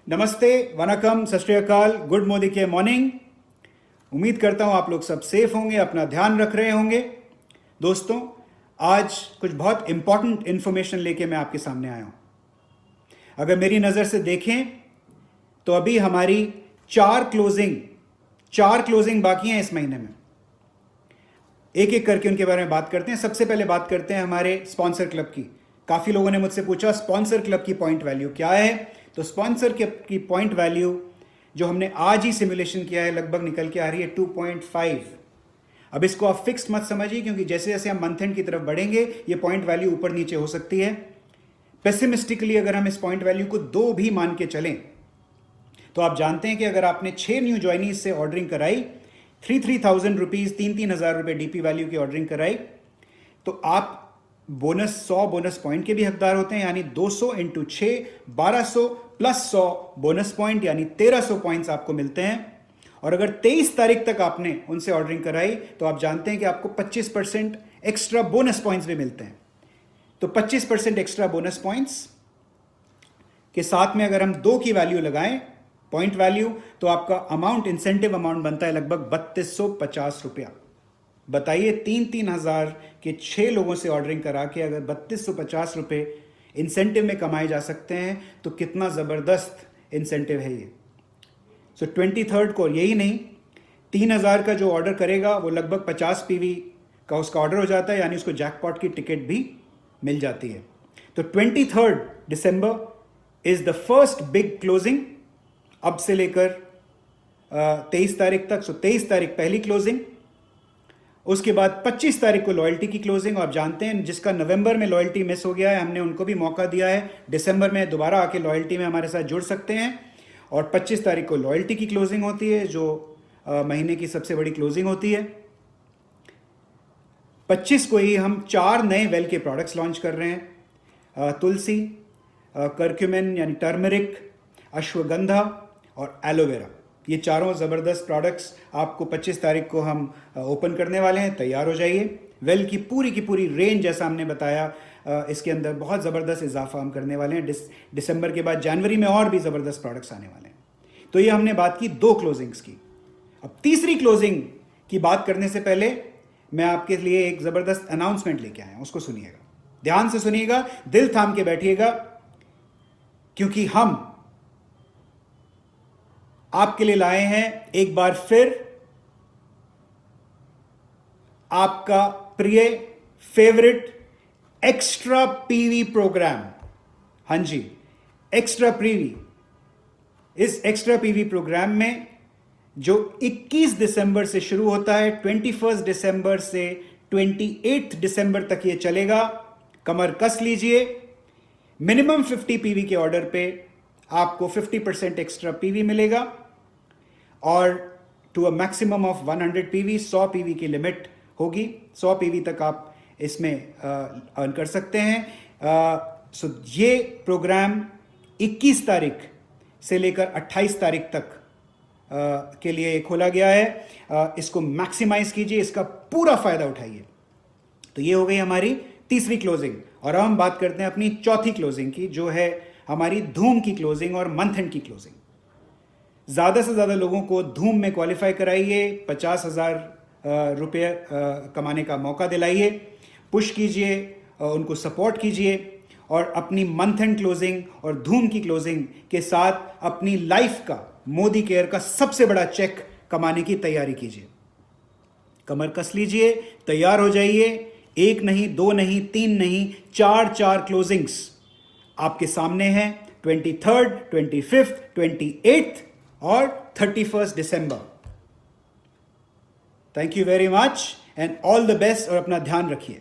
नमस्ते, वनकम, सत श्री अकाल, गुड मोदी के मॉर्निंग। उम्मीद करता हूँ आप लोग सब सेफ होंगे, अपना ध्यान रख रहे होंगे। दोस्तों, आज कुछ बहुत इंपॉर्टेंट इंफॉर्मेशन लेके मैं आपके सामने आया हूँ। अगर मेरी नज़र से देखें तो अभी हमारी चार क्लोजिंग बाकी हैं इस महीने में। एक एक करके उनके बारे में बात करते हैं। सबसे पहले बात करते हैं हमारे स्पॉन्सर क्लब की। काफ़ी लोगों ने मुझसे पूछा स्पॉन्सर क्लब की पॉइंट वैल्यू क्या है। तो स्पॉन्सर की पॉइंट वैल्यू जो हमने आज ही सिमुलेशन किया है लगभग निकल के आ रही है 2.5। अब इसको आप फिक्स्ड मत समझिए, क्योंकि जैसे जैसे हम मंथ एंड की तरफ बढ़ेंगे ये पॉइंट वैल्यू ऊपर नीचे हो सकती है। पेसिमिस्टिकली अगर हम इस पॉइंट वैल्यू को 2 भी मान के चलें तो आप जानते हैं कि अगर आपने 6 न्यू ज्वाइनीज से ऑर्डरिंग कराई, 3,000 रुपीज़, 3,000 रुपये डीपी वैल्यू की ऑर्डरिंग कराई, तो आप बोनस 100 बोनस पॉइंट के भी हकदार होते हैं। यानी 200 इंटू 6, 1200 प्लस 100 बोनस पॉइंट, यानी 1300 पॉइंट्स आपको मिलते हैं। और अगर 23 तारीख तक आपने उनसे ऑर्डरिंग कराई तो आप जानते हैं कि आपको 25% एक्स्ट्रा बोनस पॉइंट्स भी मिलते हैं। तो 25% एक्स्ट्रा बोनस पॉइंट्स के साथ में अगर हम 2 की वैल्यू लगाएं पॉइंट वैल्यू, तो आपका अमाउंट, इंसेंटिव अमाउंट बनता है लगभग 3250 रुपया। बताइए, 3,000 के 6 लोगों से ऑर्डरिंग करा के अगर 3250 रुपये इंसेंटिव में कमाए जा सकते हैं तो कितना ज़बरदस्त इंसेंटिव है ये। सो 23rd को यही नहीं, 3,000 का जो ऑर्डर करेगा वो लगभग 50 पीवी का उसका ऑर्डर हो जाता है, यानी उसको जैकपॉट की टिकट भी मिल जाती है। तो 23rd December is the first big closing, अब से लेकर 23 तारीख तक। सो 23 तारीख पहली क्लोजिंग, उसके बाद 25 तारीख को लॉयल्टी की क्लोजिंग। आप जानते हैं जिसका नवंबर में लॉयल्टी मिस हो गया है, हमने उनको भी मौका दिया है दिसंबर में दोबारा आके लॉयल्टी में हमारे साथ जुड़ सकते हैं। और 25 तारीख को लॉयल्टी की क्लोजिंग होती है, जो महीने की सबसे बड़ी क्लोजिंग होती है। 25 को ही हम 4 नए वेल के प्रोडक्ट्स लॉन्च कर रहे हैं। तुलसी, कर्क्यूमिन यानी टर्मरिक, अश्वगंधा और एलोवेरा, ये चारों ज़बरदस्त प्रोडक्ट्स आपको 25 तारीख को हम ओपन करने वाले हैं। तैयार हो जाइए। वेल की पूरी रेंज, जैसा हमने बताया, इसके अंदर बहुत ज़बरदस्त इजाफा हम करने वाले हैं। दिसंबर के बाद जनवरी में और भी ज़बरदस्त प्रोडक्ट्स आने वाले हैं। तो ये हमने बात की 2 क्लोजिंग्स की। अब तीसरी क्लोजिंग की बात करने से पहले मैं आपके लिए एक ज़बरदस्त अनाउंसमेंट लेके आया हूँ, उसको सुनिएगा, ध्यान से सुनिएगा, दिल थाम के बैठिएगा, क्योंकि हम आपके लिए लाए हैं एक बार फिर आपका प्रिय फेवरेट एक्स्ट्रा पीवी प्रोग्राम। हां जी, एक्स्ट्रा पीवी। इस एक्स्ट्रा पीवी प्रोग्राम में जो 21 दिसंबर से शुरू होता है, 21 दिसंबर से 28 दिसंबर तक ये चलेगा। कमर कस लीजिए। मिनिमम 50 पीवी के ऑर्डर पे आपको 50% एक्स्ट्रा पीवी मिलेगा, और to a maximum of 100 PV, 100 PV की लिमिट होगी। 100 पीवी तक आप इसमें अर्न कर सकते हैं। सो ये प्रोग्राम 21 तारीख से लेकर 28 तारीख तक के लिए खोला गया है। इसको मैक्सिमाइज कीजिए, इसका पूरा फायदा उठाइए। तो ये हो गई हमारी तीसरी क्लोजिंग, और अब हम बात करते हैं अपनी चौथी क्लोजिंग की, जो है हमारी धूम की क्लोजिंग और मंथ एंड की क्लोजिंग। ज़्यादा से ज़्यादा लोगों को धूम में क्वालिफाई कराइए, 50,000 रुपये कमाने का मौका दिलाइए, पुश कीजिए, उनको सपोर्ट कीजिए, और अपनी मंथ एंड क्लोजिंग और धूम की क्लोजिंग के साथ अपनी लाइफ का, मोदी केयर का सबसे बड़ा चेक कमाने की तैयारी कीजिए। कमर कस लीजिए, तैयार हो जाइए। 1 नहीं, 2 नहीं, 3 नहीं, 4 क्लोजिंग्स आपके सामने हैं। 23rd, 25th, 28th और 31st December. Thank you very much and all the best, और अपना ध्यान रखिए।